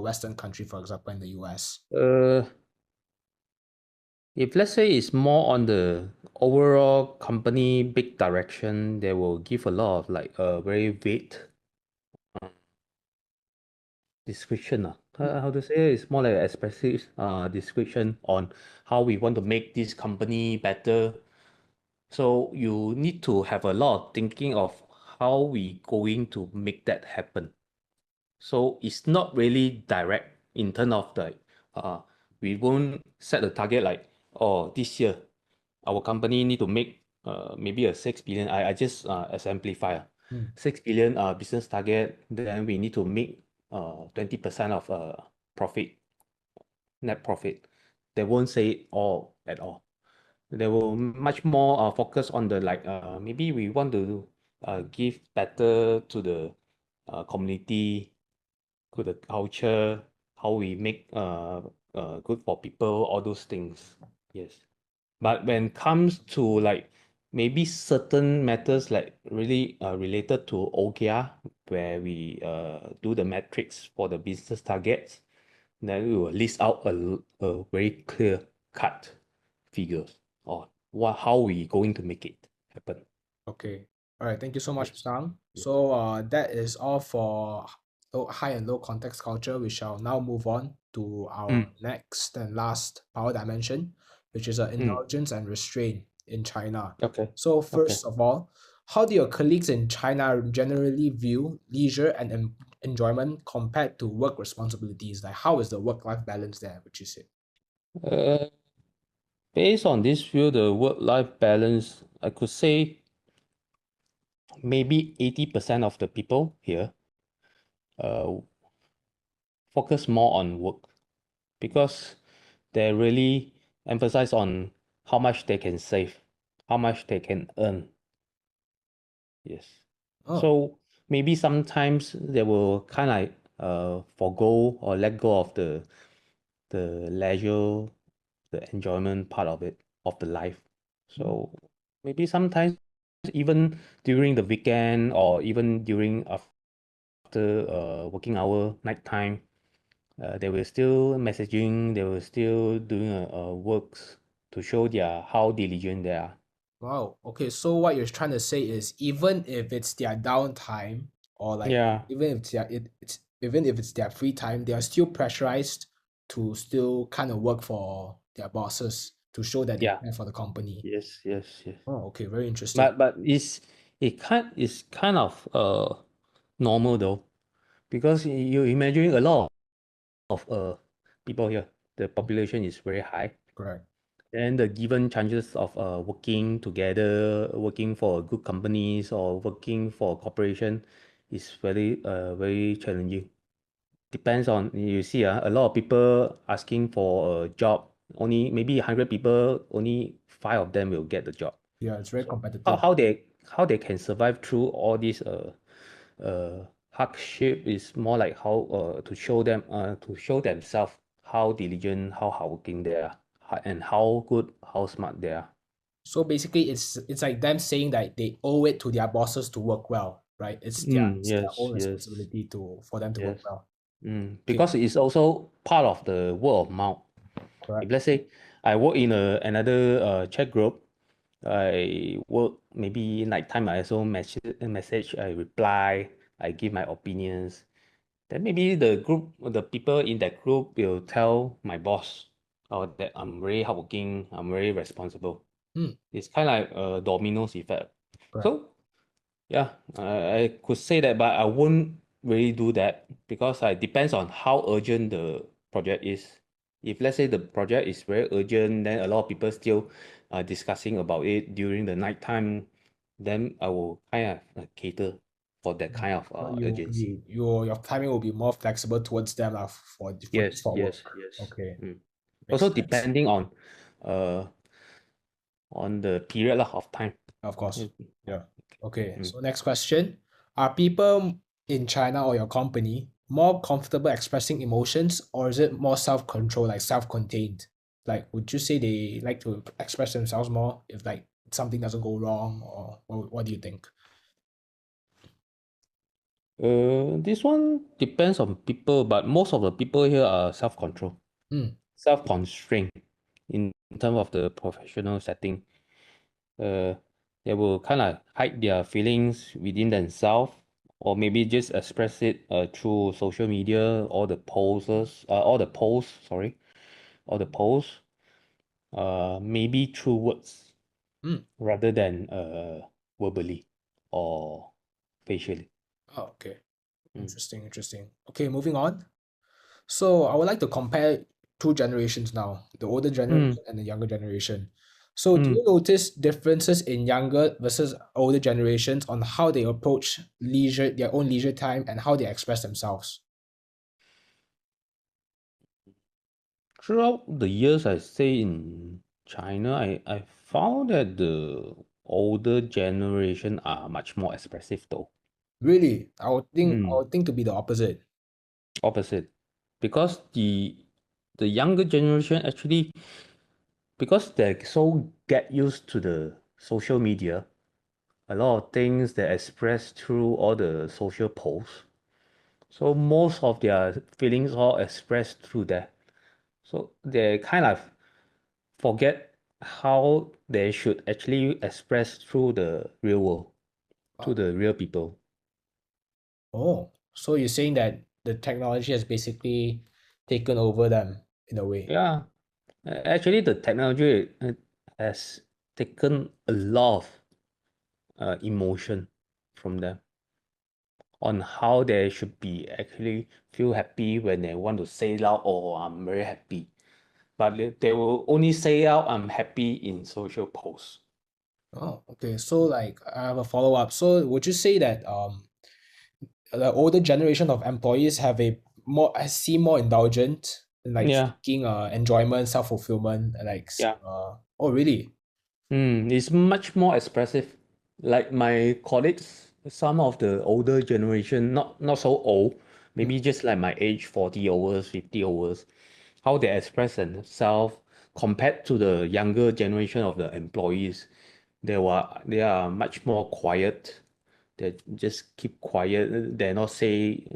Western country, for example, in the US? Uh, if let's say it's more on the overall company big direction, they will give a lot of like very vague description. How to say it's more like an expressive description on how we want to make this company better. So you need to have a lot of thinking of how we going to make that happen. So it's not really direct in terms of the uh we won't set a target like, oh, this year our company need to make maybe a 6 billion. I just exemplify Mm. 6 billion business target, then we need to make 20% of profit, net profit. They won't say it all at all. They will much more focus on the like maybe we want to give better to the community, to the culture, how we make good for people, all those things. Yes. But when it comes to like maybe certain matters like really related to OKR, where we do the metrics for the business targets, then we will list out a very clear cut figures or what how we going to make it happen. Okay. All right. Thank you so much, Yes. Mr. Ang. Yeah. So that is all for high and low context culture. We shall now move on to our Mm, next and last power dimension, which is mm. indulgence and restraint in China. Okay. So Okay. first of all, how do your colleagues in China generally view leisure and enjoyment compared to work responsibilities? Like, how is the work-life balance there, would you say? Uh, Based on this view, the work-life balance, I could say maybe 80% of the people here uh, focus more on work because they really emphasize on how much they can save, how much they can earn. Yes. Oh, So maybe sometimes they will kind of like forgo or let go of the leisure, the enjoyment part of it, of the life. mm, So maybe sometimes even during the weekend or even during after working hour, nighttime, they were still messaging, they were still doing works to show their how diligent they are. wow. Okay, so what you're trying to say is even if it's their downtime or like Yeah, even if it's even if it's their free time, they are still pressurized to still kind of work for their bosses to show that they yeah, care for the company. yes, yes, yes. Oh, okay, very interesting. But it's kind of normal though because you imagine a lot of people here, the population is very high. Correct. And the given chances of working together, working for good companies or working for corporation is very challenging. Depends on you see a lot of people asking for a job. Only maybe 100 people, only five of them will get the job. Yeah, it's very So how competitive. how they how they can survive through all this hardship is more like how to show themselves how diligent, how hardworking they are, and how good, how smart they are. So basically it's like them saying that they owe it to their bosses to work well, right? It's their Yes, own yes, responsibility to for them to work yes. well. Okay, Because it's also part of the word of mouth. If correct. let's say I work in another chat group, I work maybe nighttime. I also message, I reply, I give my opinions. Then maybe the people in that group will tell my boss, oh, that I'm very hardworking, I'm very responsible. Hmm, It's kind of like a dominoes effect. correct. So yeah, I could say that, but I won't really do that because it depends on how urgent the project is. If let's say the project is very urgent, then a lot of people still discussing about it during the night time, then I will kind of cater for that kind of So you'll urgency. be your timing will be more flexible towards them lah for Yes, just for yes, work. yes. Okay, Mm. makes Also sense. depending uh on the period lah of time. Of course. Mm. Yeah. Okay. Mm. So next question. Are people in China or your company more comfortable expressing emotions or is it more self-control, like self-contained? Like, would you say they like to express themselves more if like something doesn't go wrong or what do you think? This one depends on people, but most of the people here are self-control, Mm. self-constrained in terms of the professional setting. Uh, they will kind of hide their feelings within themselves, or maybe just express it through social media, all the posts, sorry, all the posts, maybe through words Mm. rather than verbally or facially. Oh, okay. Mm. Interesting, interesting. Okay, moving on. So I would like to compare two generations now, the older Mm, generation and the younger generation. So do mm. you notice differences in younger versus older generations on how they approach leisure, their own leisure time, and how they express themselves? Throughout the years I stay in China, I found that the older generation are much more expressive though. Really, I Mm, would think to be the opposite. opposite. Because the younger generation actually, because they're so get used to the social media, a lot of things they express through all the social posts. So most of their feelings all expressed through that. So they kind of forget how they should actually express through the real world, to Oh, the real people. oh, so you're saying that the technology has basically taken over them in a way. Yeah, actually, the technology has taken a lot of emotion from them on how they should be actually feel happy when they want to say loud, oh, I'm very happy. But they will only say out, I'm happy in social posts. Oh, okay. So like I have a follow-up. So would you say that the older generation of employees have a more I see more indulgent in like Yeah, seeking enjoyment, self-fulfillment, and like yeah. oh really? It's much more expressive. Like my colleagues, some of the older generation, not so old, Mm, maybe just like my age, 40 hours, 50 hours, how they express themselves compared to the younger generation of the employees. They are much more quiet. They just keep quiet. They not say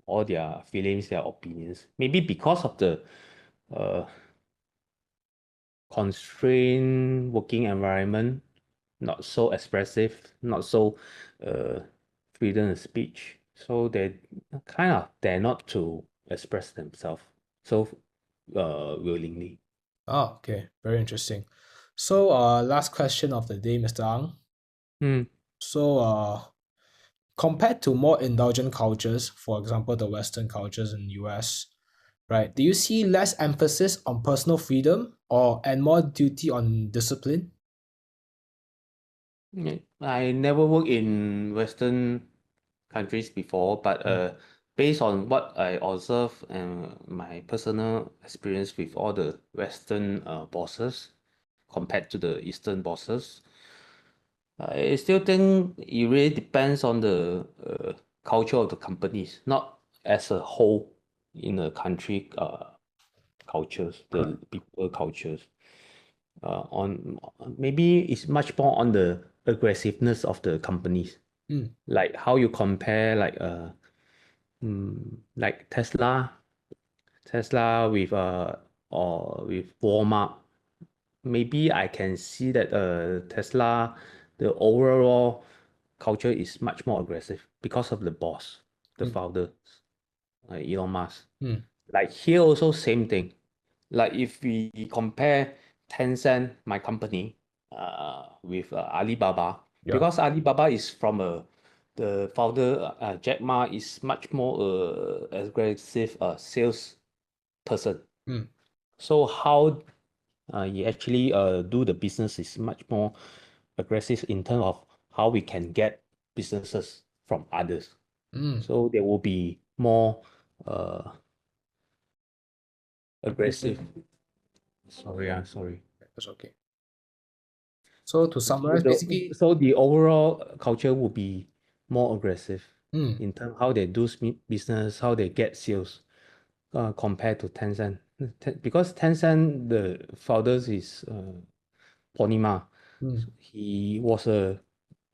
all their feelings, their opinions. Maybe because of the uh, constrained working environment, not so expressive, not so uh, freedom of speech. So they kind of dare not to express themselves so willingly. oh, okay. Very interesting. So last question of the day, Mr. Ang. Hmm. So compared to more indulgent cultures, for example, the Western cultures in the US, right? Do you see less emphasis on personal freedom or and more duty on discipline? Yeah, I never worked in Western countries before, but Mm, based on what I observe and my personal experience with all the Western bosses compared to the Eastern bosses, I still think it really depends on the culture of the companies, not as a whole in a country cultures, the correct. people cultures. On maybe it's much more on the aggressiveness of the companies, Mm, like how you compare like Tesla with or with Walmart. Maybe I can see that Tesla, the overall culture is much more aggressive because of the boss, the mm, founder, Elon Musk. mm. Like here also same thing. Like if we compare Tencent, my company, with Alibaba, Yeah. because Alibaba is from the founder Jack Ma is much more aggressive sales person. Mm. So how you actually do the business is much more aggressive in terms of how we can get businesses from others. Mm. So there will be more uh, aggressive. Sorry. That's okay. So to So summarize, basically, the overall culture will be more aggressive mm, in terms how they do business, how they get sales, compared to Tencent. Because Tencent, the founders is Pony Ma. mm, He was a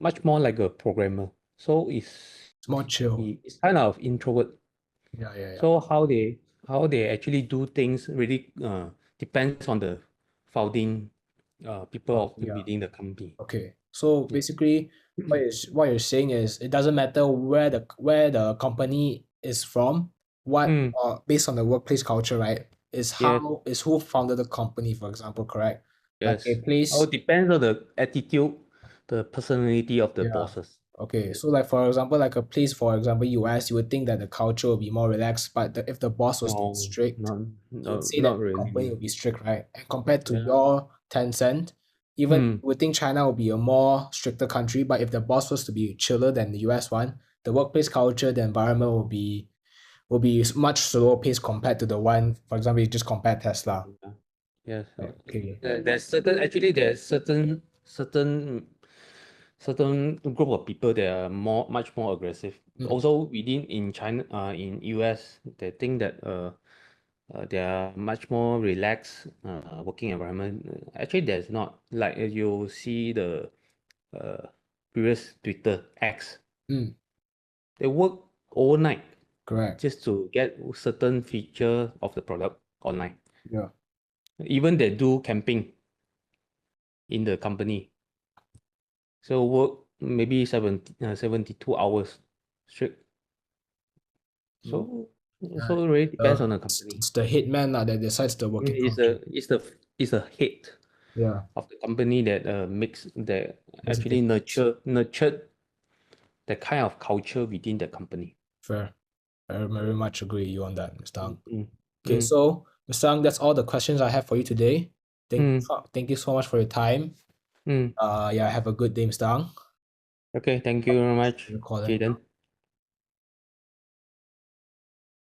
much more like a programmer. So it's It's more chill. He's kind of introvert. Yeah. So how they actually do things really depends on the founding people of Yeah. within the company. Okay. So Yeah. basically, what you're saying is it doesn't matter where the company is from, what Mm, based on the workplace culture, right? yes, Is who founded the company, for example, correct? Like a yes. All place, depends on the attitude, the personality of the yeah. bosses. Okay, Yes. so like for example, like a place, for example, US, you would think that the culture will be more relaxed, but if the boss was to be No, strict, not you would no, say that not the company really. will be strict, right? And compared to Yeah. your Tencent, even you Mm, would think China will be a more stricter country, but if the boss was to be chiller than the US one, the workplace culture, the environment will be much slower pace compared to the one, for example, you just compare Tesla. yeah. Yes. Right, okay. There's certain group of people that are much more aggressive. Mm, Also within in China, in US, they think that they are much more relaxed working environment. Actually, there's not. Like you see the uh, previous Twitter X, mm, they work overnight correct. just to get certain feature of the product online. Yeah. Even they do camping in the company. So work maybe 72 hours straight. Mm, So yeah. so it really depends on the company. It's the hitman that decides the working culture. It's the head Yeah. of the company that makes that That's a actually difference. nurtured the kind of culture within the company. Fair. I very much agree with you on that, Mr. Mm, Ang. mm, Okay, mm, so Mr. Ang, that's all the questions I have for you today. mm, Thank you so much for your time. mm. Yeah, have a good day, Mr. Ang. Okay, thank you very much, You're calling. Jaden.